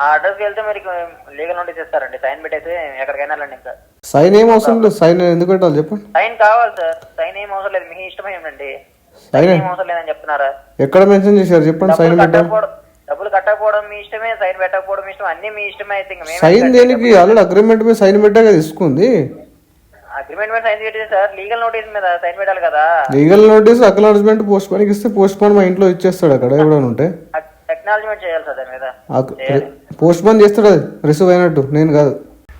ఆ అడ్రస్కి వెళ్తే మరి లీగల్ నోటీస్ ఇస్తారండి, సైన్ పెట్టేసి ఎక్కడికైనా వెళ్ళండి. ఇంకా సైన్ ఏం అవసరం లేదు. సైన్ ఎందుకు పెట్టాలి చెప్పండి? సైన్ కావాలి సార్, సైన్ ఏం అవసరం లేదు, మీ ఇష్టమై ఉండండి. సైన్ ఏం అవసరం లేదని చెప్తున్నారా? ఎక్కడ మెన్షన్ చేశారు చెప్పండి? సైన్ డబ్బులు కట్టకపోవడం మీ ఇష్టమే, సైన్ పెట్టకపోవడం ఇష్టం, అన్ని మీ ఇష్టమే. అయితే సైన్ దేనికి? ఆల్రెడీ అగ్రిమెంట్ మీద సైన్ పెట్టాక తీసుకుంది. అగ్రిమెంట్ మీద సైన్ పెట్టేది సార్, లీగల్ నోటీస్ మీద సైన్ పెట్టాలి కదా. Legal notice acknowledgement post phone ఇస్తే పోస్ట్ పోన్ మా ఇంట్లో ఇచ్చేస్తాడు. అక్కడ ఎవడైనా ఉంటే అక్నాలజ్మెంట్ చేయాలి సార్ దాని మీద. పోస్ట్ పోన్ చేస్తాడు, అది రిసీవ్ అయినట్టు, నేను కాదు.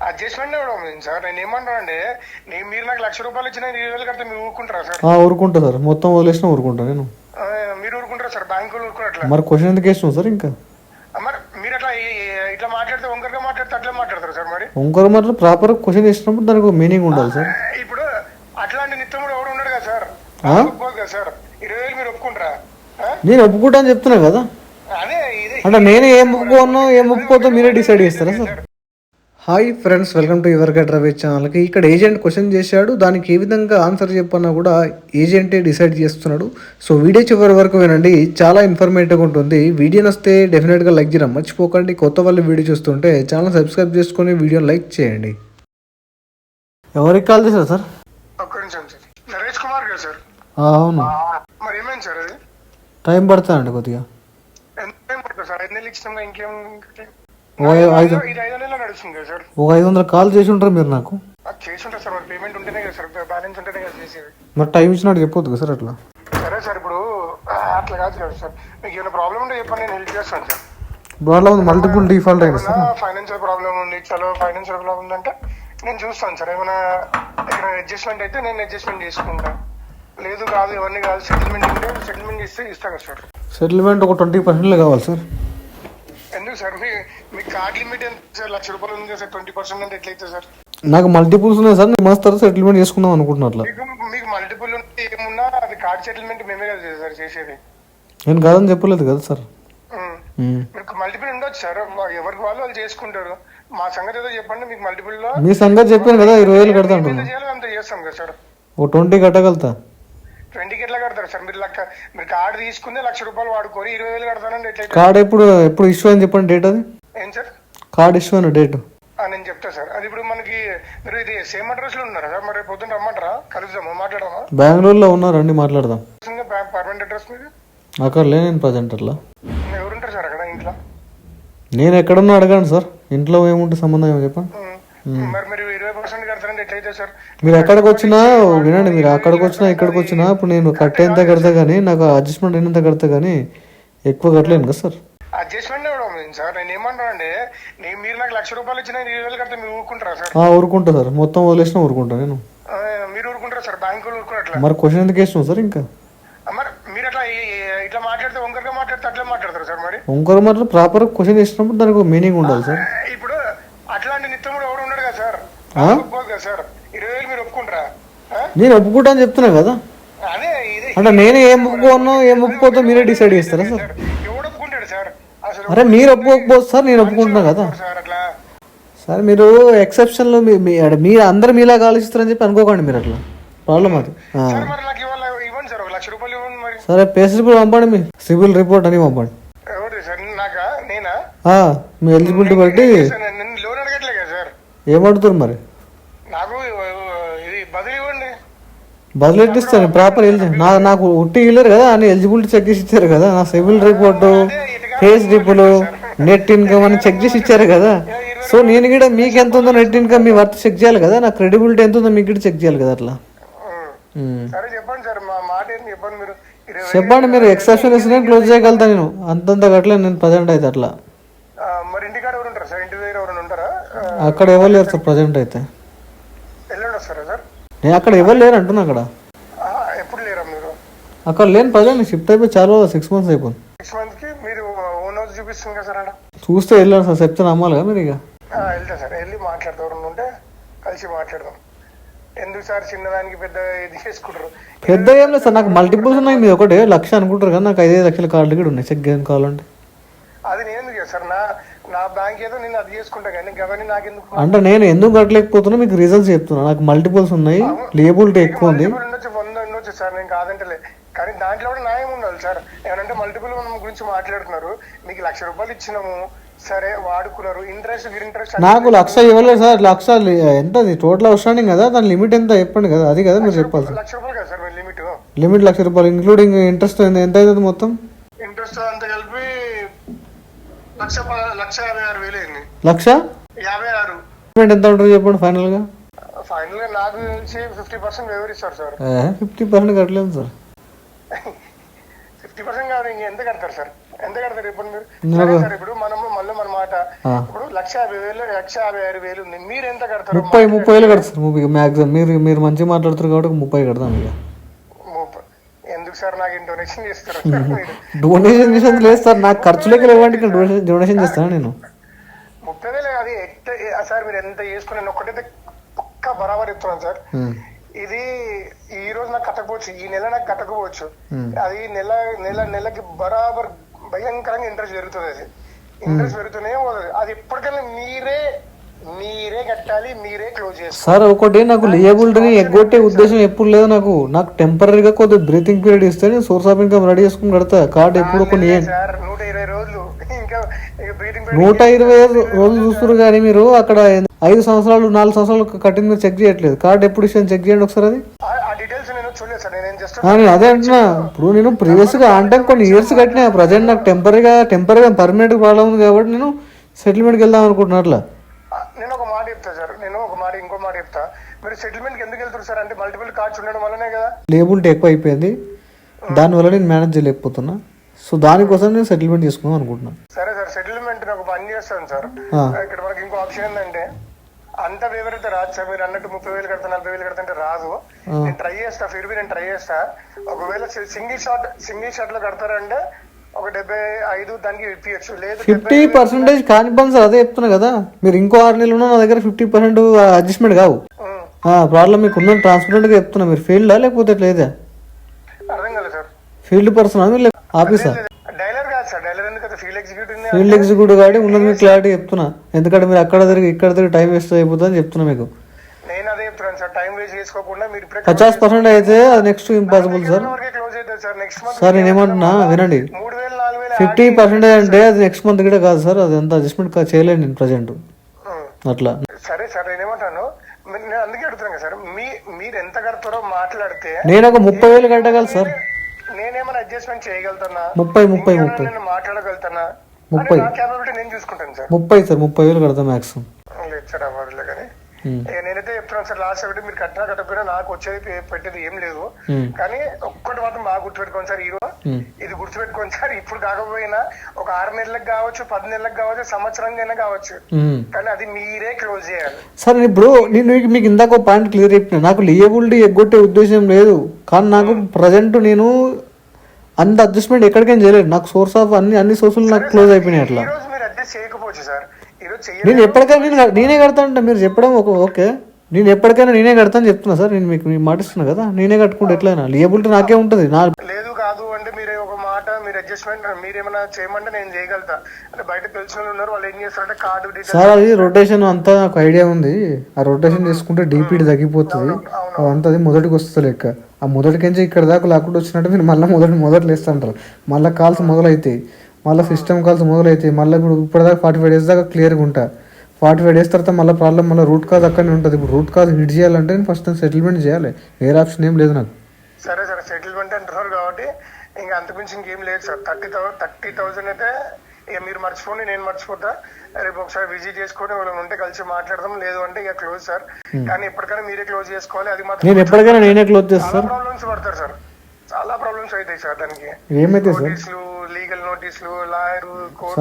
Adjustment sir. నేను ఏమంటాను అంటే, మీరు నాకు ₹1,00,000 ఇచ్చిన 20,000 కడితే మీరు ఊరుకుంటారా సార్? ఊరుకుంటా సార్, మొత్తం వదిలేసినా ఊరుకుంటా నేను. మీరు ఊరుకుంటారా సార్? బ్యాంకులు ఊరుకున్నట్లా మరి క్వశ్చన్ ఎందుకు వేసినాం సార్? ఇంకా మరి మీరు అట్లా ఇట్లా మాట్లాడితే వంకరగా మాట్లాడితే అట్లా మాట్లాడతారు సార్. మరి వంకర మాటలు ప్రాపర్ క్వశ్చన్ వేసినప్పుడు దానికి మీనింగ్ ఉండాలి సార్. ఇప్పుడు అట్లాంటి నిత్యముడు ఎవరు ఉండడు కదా సార్, ఒప్పుకోదు కదా సార్. 20,000 మీరు ఒప్పుకుంటారా? నేను ఒప్పుకుంటా అని చెప్తున్నా కదా. అదే అంటే నేను ఏం ఒప్పుకోను ఏం ఒప్పుకోతో మీరే డిసైడ్ చేస్తారా sir? Hi friends, welcome to your get Ravi ఛానల్కి. ఇక్కడ ఏజెంట్ క్వశ్చన్ చేశాడు, దానికి ఏ విధంగా ఆన్సర్ చెప్పన్నా కూడా ఏజెంటే డిసైడ్ చేస్తున్నాడు. సో వీడియో చివరి వరకు వినండి, చాలా ఇన్ఫర్మేటివ్గా ఉంటుంది. వీడియో వస్తే డెఫినెట్గా లైక్ చేయడం మర్చిపోకండి. కొత్త వాళ్ళు వీడియో చూస్తుంటే ఛానల్ సబ్స్క్రైబ్ చేసుకొని వీడియో లైక్ చేయండి. ఎవరికి కాల్ చేశారు సార్? ఒక్క నిమిషం సార్. నరేష్ కుమార్ గారు సార్? అవును. మరి ఏమైంది సార్? అది టైం పడుతుందండి కొద్దిగా. ఎంత టైం పడుతుంది సార్? 5 నెలలు ఇచ్చినాం, ఇంకేం? ఒక 5 నెలలు నడుస్తుంది కదా సార్. ఒక 500 కాల్ చేసి ఉంటారు మీరు నాకు. చేసి ఉంటారు సార్, మరి పేమెంట్ ఉంటేనే కదా సార్, బ్యాలెన్స్ ఉంటేనే కదా చేసేది. మరి టైం ఇచ్చినట్టు చెప్పొద్దు కదా సార్ అట్లా. సరే సార్, ఇప్పుడు అట్లా కాదు కదా సార్. మీకు ఏమైనా ప్రాబ్లం ఉంటే చెప్పండి, నేను హెల్ప్ చేస్తాను సార్. బాగా మల్టిపుల్ డిఫాల్ట్ అయింది సార్. ఫైనాన్షియల్ ప్రాబ్లం ఉంది, చాలా ఫైనాన్షియల్ ప్రాబ్లం ఉందంటే నేను చూస్తాను సార్. ఏమైనా ఇక్కడ అడ్జస్ట్మెంట్ అయితే నేను అడ్జస్ట్మెంట్ చేసుకుంటాను. లేదు కాదు ఇవన్నీ కాదు, సెటిల్మెంట్ ఉంటే సెటిల్మెంట్ చేస్తే ఇస్తా కదా సార్. సెటిల్మెంట్ ఒక 20% కావాలి సార్. ఎందుకు సార్? మీ కార్డ్ లిమిట్ ఎంత సార్? ₹1,00,000 ఉంది సార్, 20% అంటే ఎట్లయితే సార్? నాకు మల్టిపుల్స్ ఉన్నాయి సార్, నేను మాస్టర్ సెటిల్మెంట్ చేసుకుందాం అనుకుంటున్నా. మీకు మల్టిపుల్ ఉంటే ఏమున్నా అది కార్డ్ సెటిల్మెంట్ మేమే కదా సార్ చేసేది. నేను కాదని చెప్పలేదు కదా సార్. మీకు మల్టిపుల్ ఉండొచ్చు సార్, ఎవరికి వాళ్ళు చేసుకుంటారు. మా సంగతి ఏదో చెప్పండి. మీకు మల్టిపుల్ లో మీ సంగతి చెప్పాను కదా, 20,000 కడతా అంత చేస్తాం కదా సార్. ఓ 20 కట్టగలుగుతా. 20కి ఎట్లా కడతారు సార్? మీరు కార్డు తీసుకుంటే ₹1,00,000 వాడుకోరు, 20,000 కడతానండి ఎట్లయితే? కార్డ్ ఎప్పుడు ఇష్యూ అని చెప్పండి, డేట్ అది. ఏం సార్? కార్డ్ ఇష్యూ అని డేట్ నేను చెప్తా సార్. అది ఇప్పుడు మనకి మీరు ఇది సేమ్ అడ్రస్ లో ఉన్నారా సార్? మరి పొద్దున్న రమ్మంటారా, కలుద్దామా, మాట్లాడదామా? బెంగళూరులో ఉన్నారండి, మాట్లాడదాం. పర్మనెంట్ అడ్రస్ మీద అక్కడ లేను ప్రజెంట్. అట్లా ఎవరుంటారు సార్ అక్కడ ఇంట్లో? నేను ఎక్కడున్నా అడగండి సార్, ఇంట్లో ఏముంటే సంబంధం ఏమో చెప్పండి. మరి మీరు 20% కడతారంటే ఎట్లయితే సార్? మీరు ఎక్కడికి వచ్చినా వినండి, మీరు అక్కడికి వచ్చినా ఇక్కడికి వచ్చినా ఇప్పుడు నేను కట్టేంత కడతా కానీ నాకు అడ్జస్ట్మెంట్ అయినంత కడతా కానీ ఎక్కువ కట్టలేను కదా సార్. Adjustment sir. నేను ఏమంటానంటే, మీరు నాకు ₹1,00,000 ఇచ్చిన 20,000 కడితే మీరు ఊరుకుంటారా సార్? ఊరుకుంటా సార్, మొత్తం వదిలేసినా ఊరుకుంటా నేను. మీరు ఊరుకుంటారా సార్? బ్యాంకులు ఊరుకున్నట్లా. మరి క్వశ్చన్ ఎందుకు వేసినావు సార్? ఇంకా మరి మీరు అట్లా ఇట్లా మాట్లాడితే వంకరగా మాట్లాడితే అట్లా మాట్లాడతారు సార్. మరి వంకర మాటలు ప్రాపర్ క్వశ్చన్ వేసినప్పుడు దానికి మీనింగ్ ఉండాలి సార్. ఇప్పుడు అట్లాంటి నిత్యముడు ఎవరు ఉండడు కదా సార్, ఒప్పుకోదు కదా సార్. 20,000 మీరు ఒప్పుకుంటారా? నేను ఒప్పుకుంటా అని చెప్తున్నా కదా. అదే అంటే నేను ఏం ఒప్పుకోను ఏం ఒప్పుకోతో మీరే డిసైడ్ చేస్తారా సార్? ఎవడు ఒప్పుకుంటాడు సార్? అసలు అరే మీరు ఒప్పుకోకపోతే సార్ నేను ఒప్పుకుంటున్నా కదా సార్. అట్లా సార్ మీరు ఎక్సెప్షన్లో మీరు అందరు మీలాగా ఆలోచిస్తారని చెప్పి అనుకోకండి మీరు. అట్లా ప్రాబ్లం అది. మరి నాకు ఇవ్వండి సార్, ₹1,00,000 ఇవ్వండి. మరి సరే పే స్లిప్ పంపండి, మీ సివిల్ రిపోర్ట్ అని పంపండి. ఎవరు సార్? నాకా? నేనా? మీ ఎలిజిబిలిటీ బట్టి. లోన్ అడగట్లే కదా సార్. ఏమడుతున్నారు మరి? నాకు ఇది బదులు ఇవ్వండి. బదులు ఎట్టిస్తాను ప్రాపర్ నాకు ఉట్టి ఇవ్వలేరు కదా, అని ఎలిజిబిలిటీ చెక్ చేసి ఇచ్చారు కదా. నా సివిల్ రిపోర్టు, ఫేస్ డిప్పులు, నెట్ ఇన్కమ్ అని చెక్ చేసి ఇచ్చారు కదా. సో నేను కూడా మీకు ఎంత ఉందో నెట్ ఇన్కమ్ మీ వర్త్ చెక్ చేయాలి కదా, నా క్రెడిబిలిటీ ఎంత ఉందో మీకు కూడా చెక్ చేయాలి కదా. అట్లా చెప్పండి సార్, మా మాట ఏంటి చెప్పండి. మీరు చెప్పండి, మీరు ఎక్సెప్షన్ ఇస్తే క్లోజ్ చేయగలుగుతా నేను. అంతంత కట్టలేదు నేను ప్రజెంట్ అయితే. అట్లా మరి ఇంటికాడ ఎవరు ఉంటారు సార్? ఇంటి దగ్గర ఎవరు ఉంటారా? అక్కడ ఎవరు లేరు సార్ ప్రజెంట్ అయితే. ఎల్లుండి వస్తారా సార్? నేను అక్కడ ఎవరు లేరు అంటున్నా. అక్కడ ఎప్పుడు లేరా మీరు? అక్కడ లేని ప్రజెంట్ షిఫ్ట్ అయిపోయి చాలా 6 months అయిపోయింది. 6 months కి మీరు ఓన్ హౌస్ చూపిస్తుంది కదా సార్ అక్కడ? చూస్తే వెళ్ళాను సార్, చెప్తే నమ్మాలి కదా మీరు. ఇక వెళ్తా సార్, వెళ్ళి మాట్లాడతా. ఎవరు ఉంటే కలిసి మాట్లాడదాం. ఎందుకు సార్ చిన్నదానికి పెద్ద ఇది చేసుకుంటారు? పెద్ద ఏం లేదు సార్, నాకు మల్టిపుల్స్ ఉన్నాయి. మీరు ఒకటే 1,00,000 అనుకుంటారు కానీ నాకు 5-5 లక్షల కార్డులు కూడా ఉన్నాయి, చెక్ చేయని కావాలంటే. అది నేను ఎందుకు చేస్తాను? నా బ్యాంక్ ఏదో నేను అది చేసుకుంటా కానీ గవర్నీ నాకు ఎందుకు? అంటే నేను ఎందుకు కట్టలేకపోతున్నా మీకు రీజన్స్ చెప్తున్నా. నాకు మల్టిపుల్స్ ఉన్నాయి, లేబిలిటీ ఎక్కువ ఉంది. ఉండొచ్చు 100 ఉండొచ్చు సార్, నేను కాదంటలే. కానీ దాంట్లో కూడా న్యాయం ఉండాలి సార్. ఏమంటే మల్టిపుల్ మనం గురించి మాట్లాడుతున్నారు. మీకు ₹1,00,000 ఇచ్చినాము, సరే వాడుకున్నారు, ఇంట్రెస్ట్ నాకు 1,00,000 ఇవ్వలేదు సార్. 1,00,000 ఎంత టోటల్ అవుట్స్టాండింగ్ కదా, దాని లిమిట్ ఎంత చెప్పండి కదా, అది కదా మీరు చెప్పాలి సార్. ₹1,00,000 కదా సార్ మీ లిమిట్. లిమిట్ ₹1,00,000 ఇంక్లూడింగ్ ఇంట్రెస్ట్ ఎంత అవుతుంది మొత్తం? ఇంట్రెస్ట్ అంతా కలిపి 1,56,000 అయింది. 1,56,000 ఎంత ఉంటుంది చెప్పండి ఫైనల్ గా? ఫైనల్ గా నాకు తెలిసి 50% వివరిస్తారు సార్. 50% కట్టలేదు సార్. 50% కాదు, ఎంత కడతారు సార్? ఎంత కడతారు ఇప్పుడు మీరు? సరే సార్, ఇప్పుడు మనము మళ్ళీ మన మాట, ఇప్పుడు 1,50,000 ఉంది, మీరు ఎంత కడతారు? 30,000 కడతారు మాక్సిమం. మీరు మంచిగా మాట్లాడుతారు కాబట్టి 30 కడతాం ఇక. ఎందుకు సార్ నాకు డొనేషన్ చేస్తారు? డొనేషన్ చేసేది లేదు సార్, నాకు ఖర్చులకి లేవండి, డొనేషన్ చేస్తాను నేను. 30,000 అది సార్, మీరు ఎంత చేసుకుని నేను ఒక్కటైతే పక్కా బరాబర్ చెప్తున్నాను సార్. ఇది ఈ రోజు నాకు కట్టకపోవచ్చు, ఈ నెల నాకు కట్టకపోవచ్చు, అది నెలకి బరాబర్ భయంకరంగా ఇంట్రెస్ట్ పెరుగుతుంది. అది ఇంట్రెస్ట్ పెరుగుతూనే పోతుంది. అది ఎప్పటికైనా మీరే కట్టాలి, మీరే క్లోజ్ చేస్తారు సార్. ఒకటి నాకు లియబిలిటీని ఎగ్గొట్టే ఉద్దేశం ఎప్పుడు లేదు నాకు టెంపరీగా కొద్దిగా బ్రీతింగ్ పీరియడ్ ఇస్తే నేను సోర్స్ ఆఫ్ ఇన్కమ్ రెడీ చేసుకుని కడతా. కార్డు ఎప్పుడు కొన్ని 120 రోజులు ఇంకా 120 రోజులు చూస్తున్నారు కానీ మీరు అక్కడ 5 సంవత్సరాలు 4 సంవత్సరాలు కట్టింది మీరు చెక్ చేయట్లేదు. కార్డు ఎప్పుడు ఇచ్చాను చెక్ చేయండి ఒకసారి. అది నేను అదే అంటున్నా. ఇప్పుడు నేను ప్రీవియస్ గా అంటే కొన్ని ఇయర్స్ కట్టినా, ప్రజెంట్ నాకు టెంపరీగా పర్మనెంట్ ప్రాబ్లం ఉంది కాబట్టి నేను సెటిల్మెంట్కి వెళ్దాం అనుకుంటున్నా. అట్లా నేను ఒక మాట చెప్తా సార్, ఇంకో మాట చెప్తా. మీరు సెటిల్మెంట్ ఎందుకు వెళ్తారు సార్ అంటే మల్టిపుల్ కార్డ్స్ ఉండడం వల్లనే కదా. లేబిలిటీ ఎక్కువ అయిపోయింది, దానివల్ల నేను మేనేజ్ చేయలేకపోతున్నా. సో దానికోసం నేను సెటిల్మెంట్ చేసుకుందాం అనుకుంటున్నా. సరే సార్, సెటిల్మెంట్ నాకు పని చేస్తాను సార్. ఇక్కడ మనకి ఇంకో ఆప్షన్ ఏంటంటే, అంత వివరితే రాదు సార్. మీరు అన్నట్టు 30,000 కడతా 40,000 కడతా అంటే రాదు. నేను ట్రై చేస్తా. ఒకవేళ సింగిల్ షాట్ లో కడతారంటే ఒక 75 దానికి ఇప్పించచ్చు. లేదు 50% కాని పని సార్, అదే చెప్తున్నా కదా. మీరు ఇంకో 6 నెలలు ఉన్నా నా దగ్గర 50% అడ్జస్ట్మెంట్ కావు. ప్రాబ్లం మీకు ఉన్న ట్రాన్స్పరెంట్ గా చెప్తున్నా. మీరు ఫీల్డా లేకపోతే లేదా? అర్థం కాలేదు సార్. ఫీల్డ్ పర్సన్ మీరు ఆఫీసా? డైలర్ కాదు సార్. డైలర్ ఎందుకంటే ఫీల్డ్ ఎగ్జిక్యూటివ్ కాబట్టి ఉన్నది మీకు క్లారిటీ చెప్తున్నా. ఎందుకంటే మీరు అక్కడ తిరిగి ఇక్కడ తిరిగి టైం వేస్ట్ అయిపోతుంది అని చెప్తున్నా మీకు. నేను అదే చెప్తున్నాను సార్, టైం వేస్ట్ చేసుకోకుండా మీరు 50% అయితే అది నెక్స్ట్ ఇంపాసిబుల్ సార్. సార్ నేను ఏమంటున్నా వినండి, 50% అంటే అది నెక్స్ట్ మంత్ కూడా కాదు సార్. అది ఎంత అడ్జస్ట్మెంట్ చేయలేను నేను ప్రజెంట్ అట్లా. సరే సార్, నేనేమంటాను, నేను అందుకే అడుగుతున్నాను సార్, మీరు ఎంత కడతారో మాట్లాడితే నేను ఒక 30,000 కట్టగలను సార్. నేనేమైనా అడ్జస్ట్మెంట్ చేయగలుగుతానా? 30 నేను మాట్లాడగలుగుతానా? 30 నా క్యాపబిలిటీ నేను చూసుకుంటాను సార్. 30 సార్, 30,000 కడతా మాక్సిమం. లేదు సార్, అవ్వదులే. కానీ నేనైతే చెప్తున్నాను సార్, లాస్ట్ ఒకటి మీరు కట్టినా కట్టకపోయినా నాకు వచ్చేది పెట్టేది ఏం లేదు. కానీ ఒక్కటి మాత్రం బాగా గుర్తుపెట్టుకోండి సార్, ఇది గుర్తుపెట్టుకోండి సార్. ఇప్పుడు కాకపోయినా ఒక 6 నెలలకు కావచ్చు, 10 నెలలకు కావచ్చు, సంవత్సరంగా కావచ్చు, కానీ అది మీరే క్లోజ్ చేయాలి సార్. ఇప్పుడు నేను మీకు ఇందాక పాయింట్ క్లియర్ చెప్పిన, నాకు లియబిలిటీ ఎగ్గొట్టే ఉద్దేశం లేదు. కానీ నాకు ప్రజెంట్ నేను అంత అడ్జస్ట్మెంట్ ఎక్కడికైనా చేయలేదు. నాకు సోర్స్ ఆఫ్ అన్ని సోర్సులు నాకు క్లోజ్ అయిపోయినాయి. అట్లా మీరు అడ్జస్ట్ చేయకపోవచ్చు సార్. నేను ఎప్పటికైనా నేనే కడతానంటే మీరు చెప్పడం ఓకే, నేను ఎప్పటికైనా నేనే కడతాను చెప్తున్నా సార్. నేను మీకు మాటిస్తున్నా కదా, నేనే కట్టుకుంటే ఎట్లయినా లియబిలిటీ నాకే ఉంటుంది. లేదు కాదు అంటే మీరు ఒక మాట, మీరు అడ్జస్ట్మెంట్ మీరేమైనా చేయమంటే నేను చేయగలుగుతా. అంటే బయట తెలిసిన వాళ్ళు ఉన్నారు, వాళ్ళు ఏం చేస్తారంటే కార్డు సార్ అది రొటేషన్ అంతా నాకు ఐడియా ఉంది. ఆ రొటేషన్ చేసుకుంటే డీపీడీ తగ్గిపోతుంది, అంతా మొదటికి వస్తుంది లెక్క. ఆ మొదటికించి ఇక్కడ దాకా లాక్కుండా వచ్చినట్టు మీరు మళ్ళీ మొదటి లేస్తుంటారు. మళ్ళీ కాల్స్ మొదలవుతాయి, మళ్ళీ సిస్టమ్ కాల్స్ మొదలవుతాయి. మళ్ళీ ఇప్పటిదాకా 45 days దాకా క్లియర్గా ఉంటా. 45 days తర్వాత మళ్ళీ ప్రాబ్లం, మళ్ళీ రూట్ కాజ్ అక్కడనే ఉంటుంది. ఇప్పుడు రూట్ కాజ్ హిట్ చేయాలంటే నేను ఫస్ట్ సెటిల్మెంట్ చేయాలి, వేరే ఆప్షన్ ఏం లేదు నాకు. సరే సార్, సెటిల్మెంట్ అంటున్నారు కాబట్టి ఇంకా అంతకుమించి ఇంకేం లేదు సార్. 30,000 అయితే ఇక మీరు మర్చిపోండి, నేను మర్చిపోతా. రేపు ఒకసారి విజిట్ చేసుకొని మనం ఉంటే కలిసి మాట్లాడదాం, లేదు అంటే ఇక క్లోజ్ సార్. కానీ ఎప్పటికైనా మీరే క్లోజ్ చేసుకోవాలి. అది మాత్రం నేను ఎప్పటికైనా నేనే క్లోజ్ చేస్తాను. ప్రాబ్లమ్స్ పడతారు సార్, చాలా ప్రాబ్లమ్స్ అవుతాయి సార్. దానికి ఏమైతే నోటీసులు, లీగల్ నోటీసులు, లాయర్, కోర్టు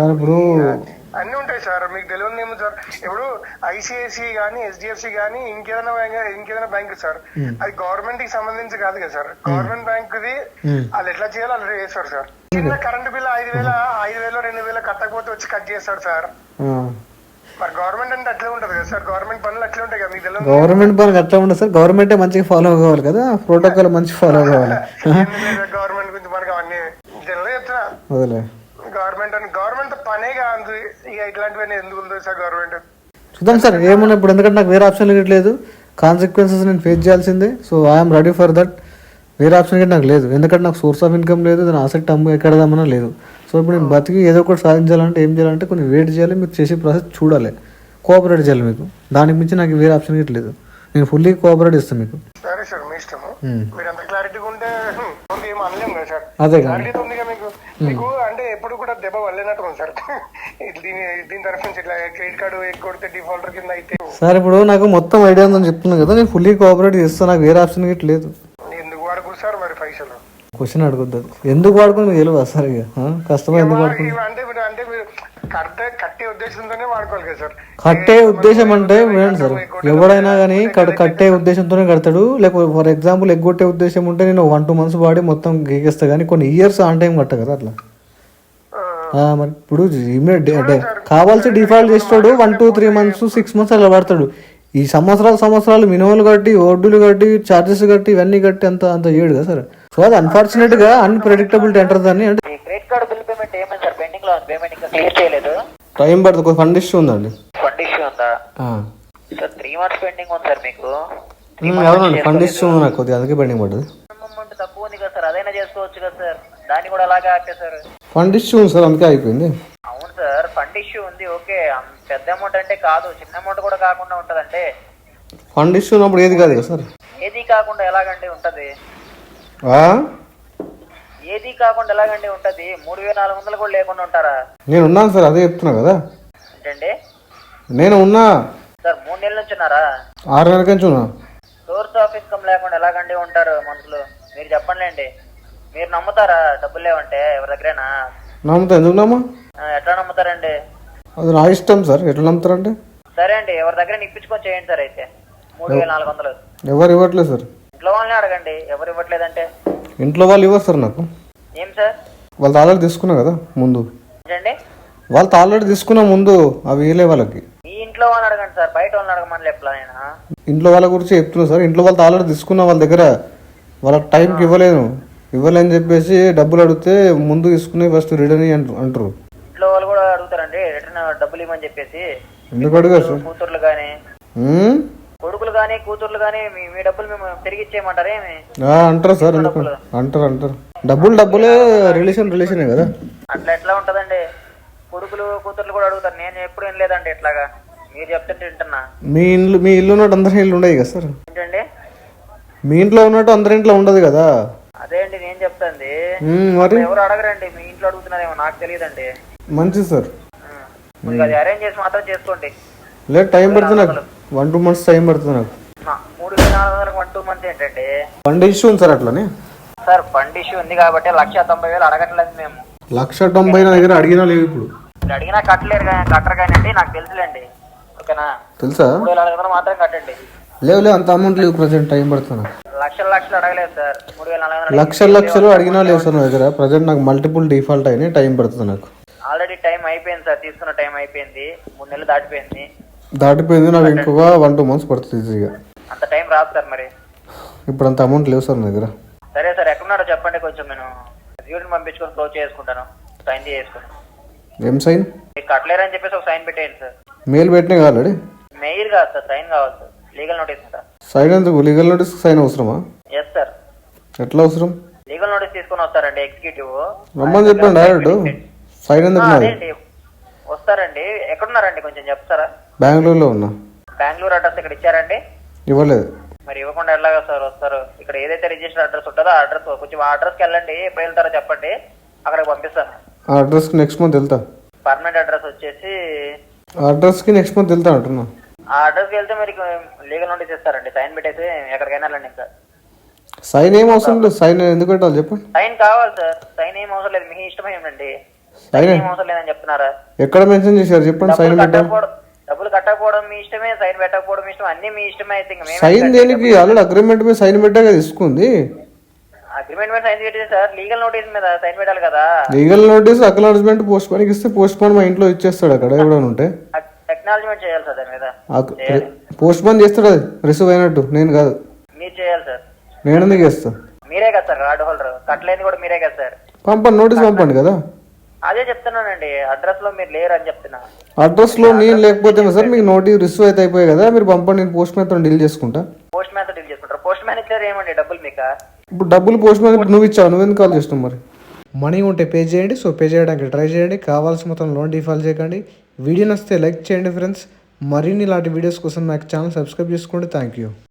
అన్ని ఉంటాయి సార్. మీకు తెలియదు ఏమో సార్. ఇప్పుడు ఐసిఐసిఐ గానీ, HDFC గానీ, ఇంకేదైనా బ్యాంక్ సార్, అది గవర్నమెంట్ కి సంబంధించి కాదు కదా సార్. గవర్నమెంట్ బ్యాంక్ ది వాళ్ళు ఎట్లా చేయాలో అలా చేస్తారు సార్. చిన్న కరెంట్ బిల్ 5,000 2,000 కట్టకపోతే వచ్చి కట్ చేస్తాడు సార్. మరి గవర్నమెంట్ అంటే అట్లే ఉంటది కదా సార్. గవర్నమెంట్ పనులు అట్లే ఉంటాయి కదా, మీకు తెలియదు. గవర్నమెంట్ పనులు అట్లా ఉండదు సార్. గవర్నమెంట్ మంచిగా ఫాలో కావాలి కదా, ప్రోటోకాల్ మంచి ఫాలో కావాలి. గవర్నమెంట్ గురించి మనకి అవన్నీ తెలియదు చెప్తున్నా. గవర్నమెంట్ పనే కాదు ఇక ఇట్లాంటివన్నీ ఎందుకు ఉంది సార్. గవర్నమెంట్ చూద్దాం సార్ ఏమున్నా ఇప్పుడు, ఎందుకంటే నాకు వేరే ఆప్షన్ లేదు. కాన్సిక్వెన్సెస్ నేను ఫేస్ చేయాల్సిందే. So I'm ready for that. వేరే ఆప్షన్ అయితే నాకు లేదు, ఎందుకంటే నాకు సోర్స్ ఆఫ్ ఇన్కమ్ లేదు, దాని ఆసక్తి ఎక్కడదామన్నా లేదు. సో ఇప్పుడు నేను బతికి ఏదో ఒకటి సాధించాలంటే ఏం చేయాలంటే కొన్ని వెయిట్ చేయాలి, మీరు చేసే ప్రాసెస్ చూడాలి, కోఆపరేట్ చేయాలి మీకు. దానికి మించి నాకు వేరే ఆప్షన్ అయితే లేదు. నేను ఫుల్లీ కోఆపరేట్ ఇస్తాను మీకు. సరే సార్ మీ ఇష్టము. మీరు అంత క్లారిటీగా ఉంటే ఏం అనలేము కదా సార్. అదే క్లారిటీ ఉందిగా మీకు. మీకు అంటే ఎప్పుడు కూడా దెబ్బ వల్లేనట్టు ఉంది సార్. దీని తరఫు నుంచి ఇట్లా క్రెడిట్ కార్డు కొడితే డిఫాల్టర్ కింద అయితే. సార్ ఇప్పుడు నాకు మొత్తం ఐడియా ఉందని చెప్తున్నాను కదా, నేను ఫుల్లీ కోఆపరేట్ చేస్తాను, నాకు వేరే ఆప్షన్ అయితే లేదు. ఎందుకు వాడుకోరు సార్ మరి పైసలు? క్వశ్చన్ అడుగుద్ది, ఎందుకు వాడుకుని మీకు తెలియదు సార్? ఇక కస్టమర్ ఎందుకు వాడుకుని అంటే మీరు కట్టే ఉద్దేశంతోనే వాడుకోవాలి కదా సార్. కట్టే ఉద్దేశం అంటే వినండి సార్, ఎవడైనా కానీ కట్టే ఉద్దేశంతోనే కడతాడు. లేకపోతే ఫర్ ఎగ్జాంపుల్ ఎగ్గొట్టే ఉద్దేశం ఉంటే నేను 1-2 months వాడి మొత్తం గీకేస్తా, కానీ కొన్ని ఇయర్స్ ఆన్ టైం కట్ట కదా అట్లా. మరి ఇప్పుడు కావాల్సి డిఫాల్ట్ చేస్తాడు 1-2-3 months 6 months అలా పడతాడు. ఈ సంవత్సరాలు మినిమం కట్టి వడ్డీలు కట్టి ఛార్జెస్ కట్టి ఇవన్నీ కట్టి అంత చేయడు కదా సార్. సో అది అన్ఫార్చునేట్ గా అన్ప్రెడిక్టబిలిటీ అంటారు దాన్ని. అంటే క్రెడిట్ కార్డు బిల్ పేమెంట్ ఏమైంది సార్? పెండింగ్ లో పేమెంట్ ఇంకా క్లియర్ చేయలేదు. టైం పడుతుంది, ఒక ఫండ్ ఇష్యూ ఉందండి. ఫండ్ ఇష్యూ ఉందా సార్? 3 months పెండింగ్ ఉంది సార్ మీకు. అవునండి, ఫండ్ ఇష్యూ ఉంది నాకు కొద్దిగా, అందుకే పెండింగ్ పడ్డది. అమౌంట్ తక్కువ ఉంది కదా సార్, అదైనా చేసుకోవచ్చు కదా సార్. దాన్ని కూడా అలాగే ఆపే సార్. ఫండ్ ఇష్యూ ఉంది సార్, అందుకే అయిపోయింది. అవును సార్, ఫండ్ ఇష్యూ ఉంది. ఓకే, పెద్ద అమౌంట్ అంటే కాదు, చిన్న అమౌంట్ కూడా కాకుండా ఉంటదంటే. ఫండ్ ఇష్యూ ఉన్నప్పుడు ఏది కాదు కదా సార్. ఏది కాకుండా ఎలాగండి ఉంటది? ఏది కాకుండా ఎలాగండి ఉంటది? 3,400 కూడా లేకుండా ఉంటారా? నేను ఉన్నాను సార్, అదే చెప్తున్నా కదా. ఏంటండి? నేను ఉన్నా సార్. 3 నెలల నుంచి ఉన్నారా? 6 నెలల నుంచి ఉన్నా. సోర్స్ ఆఫ్ ఇన్కమ్ లేకుండా ఎలాగండి ఉంటారు మనుషులు? మీరు చెప్పండి. మీరు నమ్ముతారా డబ్బులు లేవంటే ఎవరి దగ్గరేనా? నమ్ముతా, ఎందుకు నమ్మా? ఎట్లా నమ్ముతారండి? అది నా ఇష్టం సార్, ఎట్లా నమ్ముతారంటే. సరే అండి, ఎవరి దగ్గర ఇప్పించుకొని చేయండి సార్. అయితే 3,400 ఎవరు ఇవ్వట్లేదు సార్. ఇంట్లో వాళ్ళని అడగండి, ఎవరు ఇవ్వట్లేదంటే. ఇంట్లో వాళ్ళు ఇవ్వరు సార్ నాకు. ఏం సార్? వాళ్ళు ఆల్రెడీ తీసుకున్నా కదా ముందు. ఏంటండి? వాళ్ళు ఆల్రెడీ తీసుకున్నా ముందు, అవి వేయలే వాళ్ళకి. మీ ఇంట్లో వాళ్ళని అడగండి సార్, బయట వాళ్ళని అడగమని ఎప్పుడైనా. ఇంట్లో వాళ్ళ గురించి చెప్తున్నా సార్. ఇంట్లో వాళ్ళు ఆల్రెడీ తీసుకున్నా, వాళ్ళ దగ్గర వాళ్ళకి టైంకి ఇవ్వలేని చెప్పేసి డబ్బులు అడిగితే ముందు తీసుకుని ఫస్ట్ రిటర్న్ అంటారు. ఇంట్లో వాళ్ళు కూడా అడుగుతారండి రిటర్న్ డబ్బులు ఇవ్వమని చెప్పేసి. ఎందుకు అడిగారు సార్? కూతుర్లు కానీ కొడుకులు కానీ కూతుర్లు కానీ మీ డబ్బులు మేము తిరిగి ఇచ్చేయమంటారా ఏమి? అంటారు సార్, అంటారు. డబ్బులే రిలేషనే కదా. అట్లా ఎట్లా ఉంటదండి? కొడుకులు కూతుర్లు కూడా అడుగుతారు. నేను ఎప్పుడు ఏం లేదండి ఇట్లాగా, మీరు చెప్తుంటే వింటున్నా. మీ ఇల్లు ఉన్నట్టు అందరి ఇల్లు ఉండదు కదా సార్. ఏంటండి? మీ ఇంట్లో ఉన్నట్టు అందరి ఇంట్లో ఉండదు కదా. అదే అండి నేను చెప్తాంది. మరి ఎవరు అడగరండి, మీ ఇంట్లో అడుగుతున్నారేమో, నాకు తెలియదండి. మంచిది సార్, అది అరేంజ్ చేసి మాత్రం చేసుకోండి. లేదు టైం పడుతుంది నాకు, 1-2 months టైం పడుతుంది నాకు. 3,400 1-2 months ఏంటండి? ఫండ్ ఇష్యూ ఉంది సార్. అట్లనే సార్ ఫండ్ ఇష్యూ ఉంది కాబట్టి 1,90,000 అడగట్లేదు మేము. 1,90,000 నా దగ్గర అడిగినా లేవు. ఇప్పుడు అడిగినా కట్టరు కానీ నాకు తెలుసులేండి. ఓకేనా? తెలుసా? 3,400 మాత్రం కట్టండి. లేవు అంత అమౌంట్ లేవు, ప్రజెంట్ టైం పడుతుంది. లక్షలు అడగలేదు సార్. 3,400 లక్షలు అడిగినా లేవు సార్ నా దగ్గర. ప్రజెంట్ నాకు మల్టిపుల్ డిఫాల్ట్ అయినాయి, టైం పడుతుంది నాకు. ఆల్రెడీ టైం అయిపోయింది సార్, తీసుకున్న టైం అయిపోయింది. 3 నెలలు దాటిపోయింది. నాకు ఇంకొక 1-2 months పడుతుంది ఈజీగా. అంత టైం రాదు సార్. మరి ఇప్పుడు అంత అమౌంట్ లేవు సార్ నా దగ్గర. సరే సార్, ఎక్కడున్నారో చెప్పండి, కొంచెం నేను డ్యూటీని పంపించుకొని క్లోజ్ చేసుకుంటాను, సైన్ చేసుకుని. ఏం సైన్? మీకు కట్టలేరని చెప్పేసి ఒక సైన్ పెట్టేయండి సార్. మెయిల్ పెట్టినా కావాలి? మెయిల్ కాదు సార్, సైన్ కావాలి sir. Legal notice sir. Sign ఎందుకు? లీగల్ నోటీస్ సైన్ అవసరమా? Yes sir. ఎట్లా అవసరం? లీగల్ నోటీస్ తీసుకొని వస్తారండి ఎగ్జిక్యూటివ్. రమ్మని చెప్పండి డైరెక్ట్. సైన్ ఎందుకు? వస్తారండి. ఎక్కడున్నారండి కొంచెం చెప్తారా? బెంగళూరులో ఉన్నా. బెంగళూరు అడ్రస్ ఇక్కడ ఇచ్చారండి? ఇవ్వలేదు. మరి ఇవ్వకుండా ఎలాగా సార్ వస్తారు? ఇక్కడ ఏదైతే రిజిస్టర్ అడ్రస్ ఉంటుందో ఆ అడ్రస్, కొంచెం ఆ అడ్రస్కి వెళ్ళండి. ఎప్పుడు వెళ్తారో చెప్పండి, అక్కడికి పంపిస్తాను. ఆ అడ్రస్కి నెక్స్ట్ మంత్ వెళ్తా. పర్మనెంట్ అడ్రస్ వచ్చేసి ఆ అడ్రస్కి నెక్స్ట్ మంత్ వెళ్తా అంటున్నా. ఆ అడ్రస్కి వెళ్తే మీరు లీగల్ నోటీస్ ఇస్తారండి. సైన్ పెట్టేసి ఎక్కడికైనా వెళ్ళండి. ఇంకా సైన్ ఏం అవసరం లేదు. సైన్ ఎందుకు పెట్టాలి చెప్పండి? సైన్ కావాలి సార్. సైన్ ఏం అవసరం లేదు, మీ ఇష్టమేనండి. సైన్ ఏం అవసరం లేదని చెప్తున్నారా? ఎక్కడ మెన్షన్ చేశారు చెప్పండి? సైన్ డబ్బులు కట్టకపోవడం మీ ఇష్టమే, సైన్ పెట్టకపోవడం ఇష్టం, అన్ని మీ ఇష్టమే. అయితే సైన్ దేనికి? ఆల్రెడీ అగ్రిమెంట్ మీద సైన్ పెట్టాక తీసుకుంది. అగ్రిమెంట్ మీద సైన్ పెట్టేది సార్, లీగల్ నోటీస్ మీద సైన్ పెట్టాలి కదా. Legal notice acknowledgement post phone ఇస్తే పోస్ట్ పోన్ మా ఇంట్లో ఇచ్చేస్తాడు. అక్కడ ఎవరైనా ఉంటే అక్నాలజ్మెంట్ చేయాలి సార్. దాని మీద పోస్ట్ పోన్ చేస్తాడు, అది రిసీవ్ అయినట్టు. నేను కాదు, మీరు చేయాలి సార్. నేను ఎందుకు చేస్తా? మీరే కదా సార్ కార్డు హోల్డర్, కట్టలేని కూడా మీరే కదా సార్. పంపండి, నోటీస్ పంపండి కదా. అదే చెప్తున్నానండి, అడ్రస్ లో మీరు లేరు అని చెప్తున్నా. అడ్రస్ లో నేను లేకపోతే సార్ మీకు నోటీస్ రిసీవ్ అయితే అయిపోయాయి కదా. మీరు పంపండి, నేను పోస్ట్ మ్యాన్ తో డీల్ చేసుకుంటా. పోస్ట్ మ్యాన్ తో డీల్ చేసుకుంటారు? పోస్ట్ మ్యాన్ ఇచ్చారు ఏమండి డబ్బులు మీకు? ఇప్పుడు డబ్బులు పోస్ట్ మ్యాన్ నువ్వు ఇచ్చావు, నువ్వెందుకు కాల్ చేస్తున్నావు మరి? మనీ ఉంటే పే చేయండి. సో పే చేయడానికి ట్రై చేయండి. కావాల్సిన మొత్తం లోన్ డిఫాల్ట్ చేయకండి. వీడియో నచ్చితే లైక్ చేయండి ఫ్రెండ్స్. మరిన్ని ఇలాంటి వీడియోస్ కోసం నాకు ఛానల్ సబ్స్క్రైబ్ చేసుకోండి. Thank you.